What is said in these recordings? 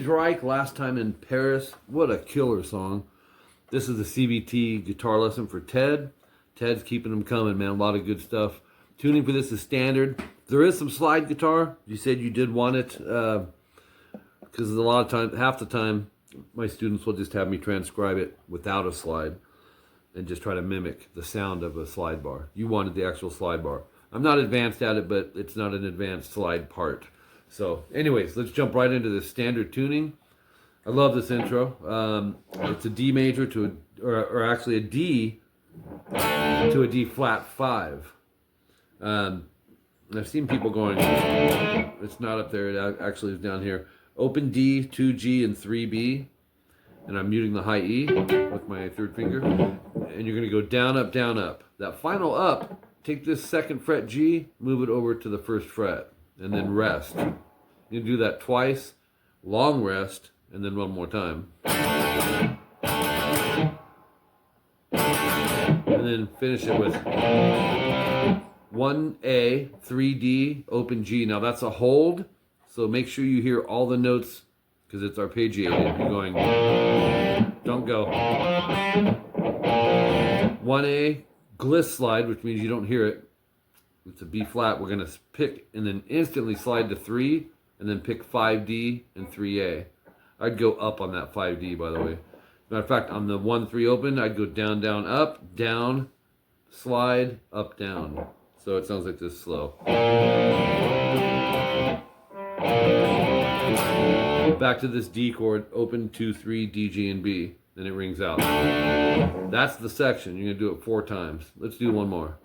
QUEENSRYCHE, Last Time in Paris. What a killer song. This is the CBT guitar lesson for Ted. Ted's keeping them coming, man. A lot of good stuff. Tuning for this is standard. There is some slide guitar. You said you did want it, because a lot of time, half the time, my students will just have me transcribe it without a slide and just try to mimic the sound of a slide bar. You wanted the actual slide bar. I'm not advanced at it, but it's not an advanced slide part. So anyways, let's jump right into this standard tuning. I love this intro. It's a D major to or actually a D to a D flat 5. I've seen people going, it's not up there, it actually is down here. Open D, 2G, and 3B. And I'm muting the high E with my third finger. And you're gonna go down, up, down, up. That final up, take this second fret G, move it over to the first fret, and then rest. You do that twice, long rest, and then one more time. And then finish it with 1A, 3D, open G. Now that's a hold, so make sure you hear all the notes because it's arpeggiated. You're going, don't go. 1A, gliss slide, which means you don't hear it. It's a B flat. We're going to pick and then instantly slide to 3 and then pick 5D and 3A. I'd go up on that 5D, by the way. Matter of fact, on the 1-3 open, I'd go down, down, up, down, slide, up, down. So it sounds like this slow. Back to this D chord, open 2, 3, D, G, and B. Then it rings out. That's the section. You're going to do it 4 times. Let's do one more.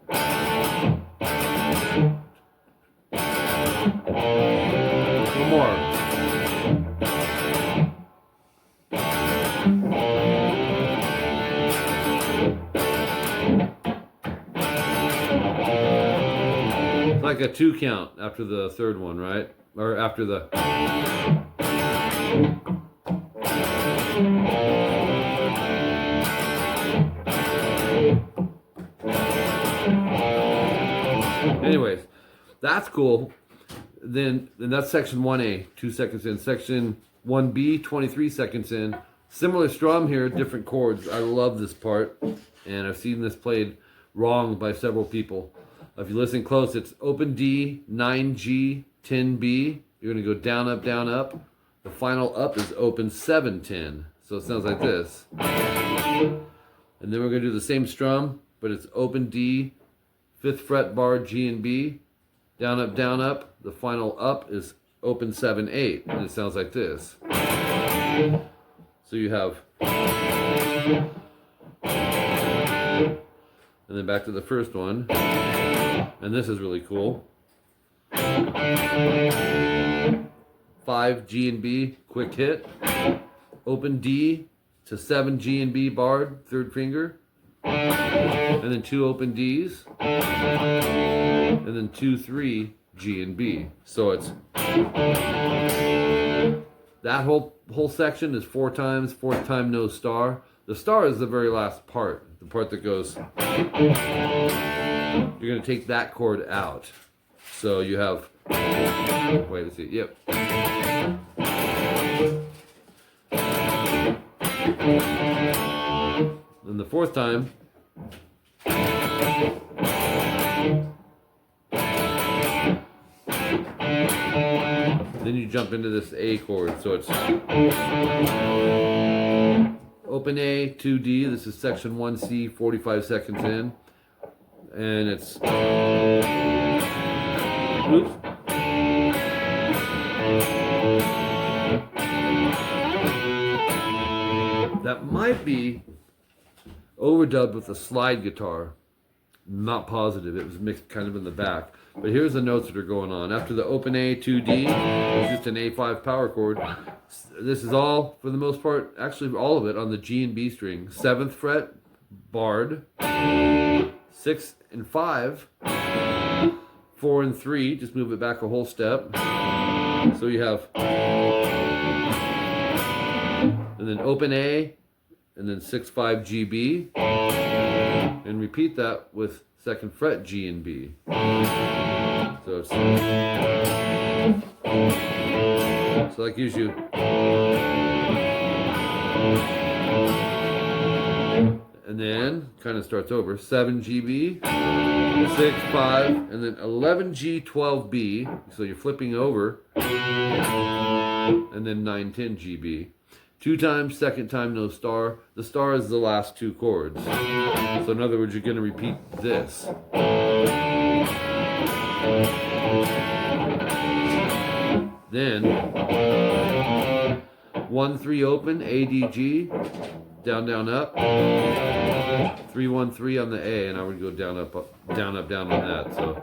One more. It's like a 2 count after the third one, right? Or after the... Anyways, that's cool. Then that's section 1A, 2 seconds in. Section 1B, 23 seconds in. Similar strum here, different chords. I love this part, and I've seen this played wrong by several people. If you listen close, it's open D, 9G, 10B. You're going to go down, up, down, up. The final up is open 7, 10. So it sounds like this. And then we're going to do the same strum, but it's open D, 5th fret bar, G and B. Down, up, down, up. The final up is open 7, 8. And it sounds like this. So you have... And then back to the first one. And this is really cool. 5 G and B, quick hit. Open D to 7 G and B barred, third finger. And then 2 open Ds. And then 2, 3 G and B. So it's that whole section is 4 times, 4th time no star. The star is the very last part, the part that goes. You're going to take that chord out. So you have, wait, let's see, yep. Then the 4th time, then you jump into this A chord. So it's open A, 2D. This is section 1C, 45 seconds in. And it's, oops. That might be overdubbed with a slide guitar. Not positive. It was mixed kind of in the back. But here's the notes that are going on. After the open A, 2D, it's just an A5 power chord. This is all, for the most part, actually all of it on the G and B string. 7th fret, barred. 6 and 5. 4 and 3, just move it back a whole step. So you have, and then open A, and then 6, 5, GB. And repeat that with 2nd fret G and B. So it's So that gives you. And then kind of starts over. 7 GB, 6, 5, and then 11 G, 12 B. So you're flipping over. And then 9, 10 GB. 2 times, second time, no star. The star is the last 2 chords. So in other words, you're going to repeat this. Then 1, 3 open, A, D, G, down, down, up. 3, 1, 3 on the A, and I would go down, up, down, up, down on that. So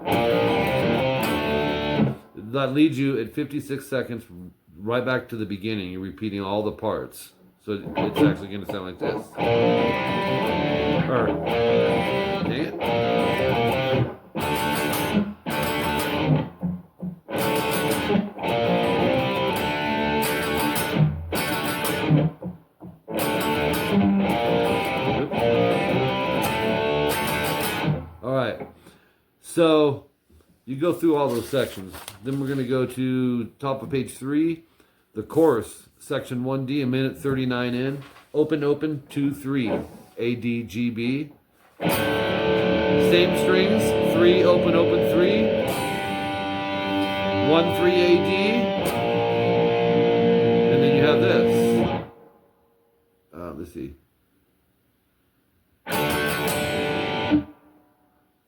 that leads you at 56 seconds right back to the beginning. You're repeating all the parts. So it's actually going to sound like this. Or, dang it. All right. So you go through all those sections. Then we're going to go to top of page 3. The chorus, section 1D, a minute 39 in. Open, open, 2, 3. A, D, G, B. Same strings. 3, open, open, 3. 1, 3, A, D. And then you have this. Let's see.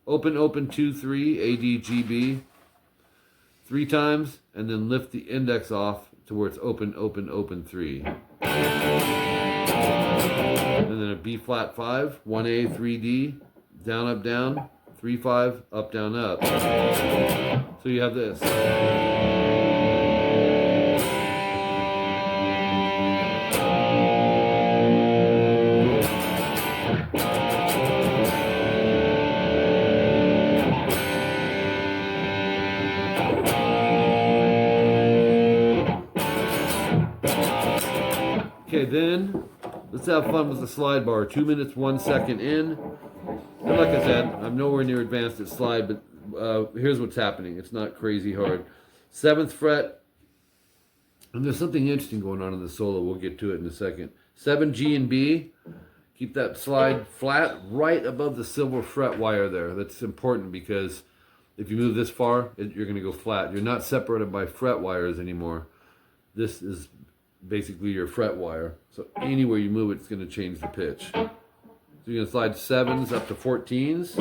Open, open, 2, 3. A, D, G, B. 3 times, and then lift the index off to where it's open, open, open, 3. And then a B flat 5, 1A, 3D, down, up, down, 3, 5, up, down, up. So you have this. Okay, then let's have fun with the slide bar. 2 minutes, 1 second in. And like I said, I'm nowhere near advanced at slide, but here's what's happening. It's not crazy hard. 7th fret, and there's something interesting going on in the solo. We'll get to it in a second. 7 G and B. Keep that slide flat right above the silver fret wire there. That's important because if you move this far, you're going to go flat. You're not separated by fret wires anymore. This is basically your fret wire. So anywhere you move it, it's going to change the pitch. So you're going to slide 7s up to 14s.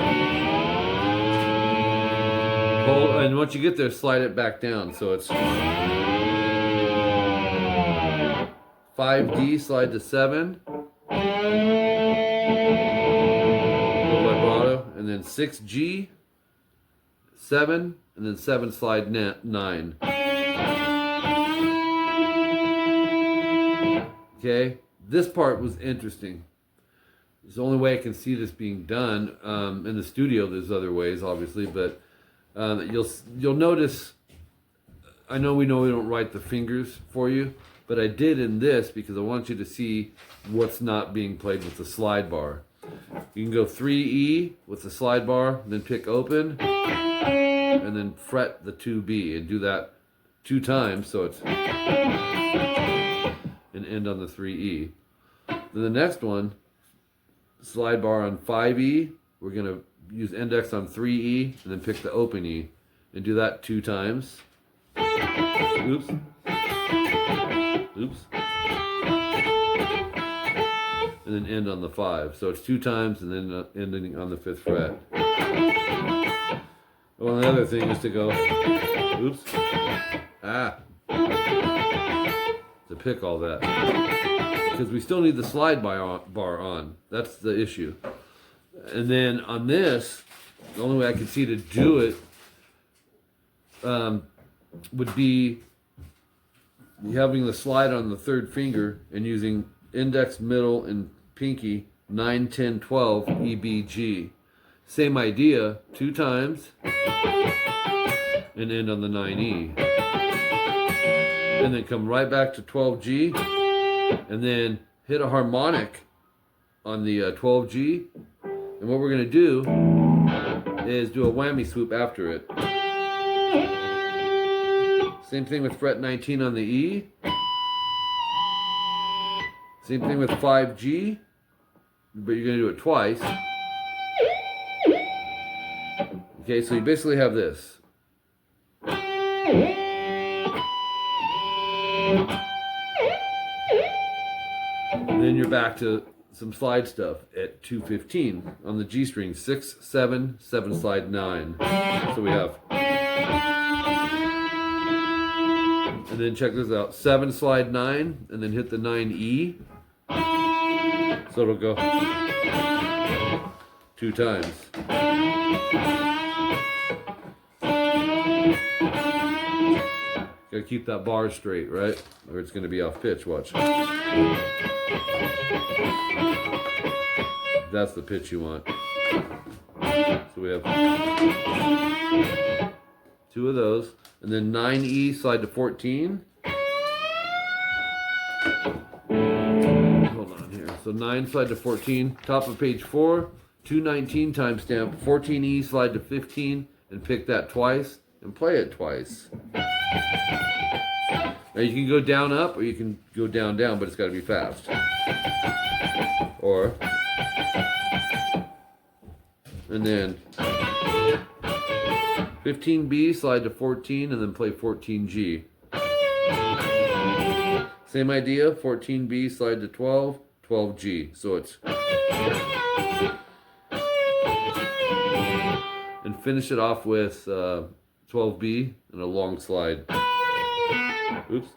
Hold, and once you get there, slide it back down. So it's 5D, slide to 7. Vibrato. And then 6G, 7, and then 7 slide 9. Okay, this part was interesting. It's the only way I can see this being done. In the studio, there's other ways, obviously, but you'll notice. I know we don't write the fingers for you, but I did in this because I want you to see what's not being played with the slide bar. You can go 3E with the slide bar, then pick open, and then fret the 2B, and do that 2 times, so it's. And end on the 3E. Then the next one, slide bar on 5E. We're going to use index on 3E and then pick the open E and do that 2 times. Oops. Oops. And then end on the 5. So it's 2 times and then ending on the 5th fret. Well, the other thing is to go, oops, to pick all that, because we still need the slide bar on. That's the issue. And then on this, the only way I can see to do it would be having the slide on the 3rd finger and using index, middle, and pinky 9, 10, 12, E, B, G. Same idea, 2 times, and end on the 9E. And then come right back to 12G, and then hit a harmonic on the 12G. And what we're going to do is do a whammy swoop after it. Same thing with fret 19 on the E. Same thing with 5G, but you're going to do it twice. Okay, so you basically have this. And then you're back to some slide stuff at 215 on the G string. 6, 7, 7 slide 9. So we have. And then check this out. 7 slide 9, and then hit the 9E. So it'll go 2 times. Gotta keep that bar straight, right? Or it's gonna be off pitch, watch. That's the pitch you want. So we have 2 of those. And then 9E slide to 14. Hold on here. So 9 slide to 14. Top of page 4. 219 timestamp. 14E slide to 15. And pick that twice. And play it twice. Now you can go down up or you can go down down, but it's got to be fast. Or, and then 15B slide to 14 and then play 14G. Same idea, 14B slide to 12, 12G. So it's, and finish it off with 12B and a long slide. Oops.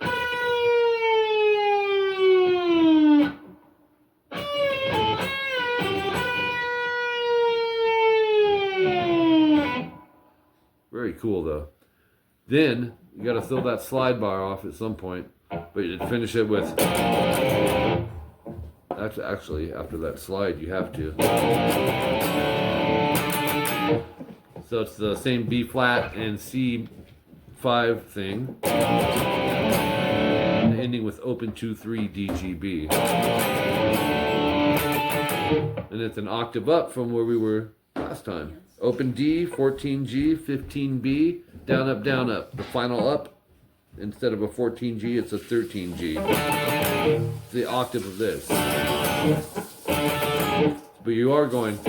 Very cool though. Then you got to throw that slide bar off at some point, but you finish it with. Actually, after that slide, you have to. So it's the same B flat and C5 thing, and ending with open 2-3 DGB, and it's an octave up from where we were last time. Open D, 14G, 15B, down up down up. The final up, instead of a 14G, it's a 13G. It's the octave of this. But you are going.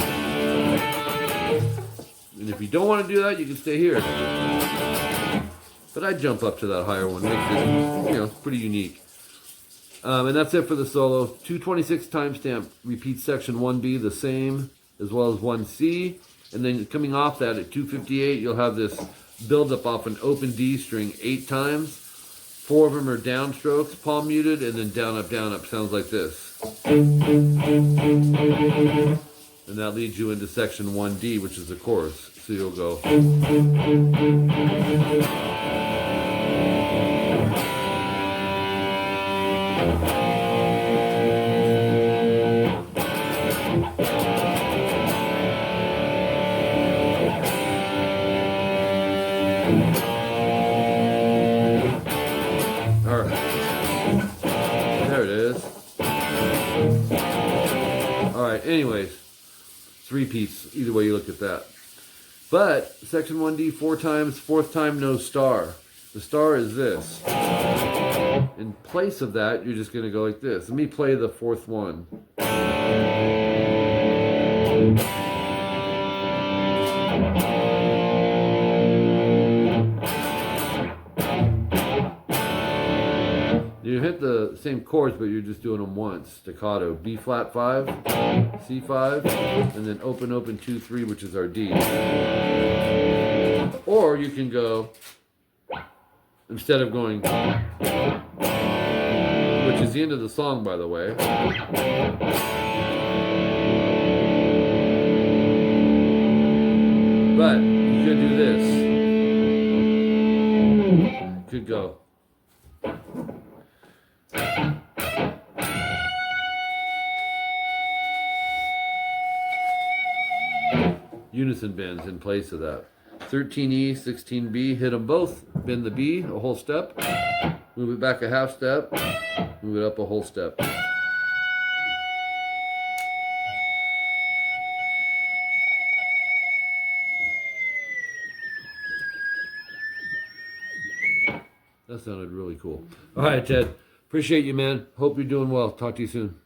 And if you don't want to do that, you can stay here. But I jump up to that higher one. Makes it, you know, pretty unique. And that's it for the solo. 226 timestamp repeats section 1B the same, as well as 1C. And then coming off that at 258, you'll have this buildup off an open D string 8 times. 4 of them are downstrokes, palm muted, and then down up, sounds like this. And that leads you into section 1D, which is the chorus. So you'll go. Anyways, it's repeats, either way you look at that. But section 1D 4 times, 4th time no star. The star is this. In place of that, you're just going to go like this. Let me play the 4th one. You hit the same chords, but you're just doing them once. Staccato. B flat 5, C5, and then open, open 2, 3, which is our D. Or you can go, instead of going, which is the end of the song, by the way. But you could do this. You could go. Unison bends in place of that. 13E, 16B, hit them both. Bend the B a whole step. Move it back a half step. Move it up a whole step. That sounded really cool. All right, Ted. Appreciate you, man. Hope you're doing well. Talk to you soon.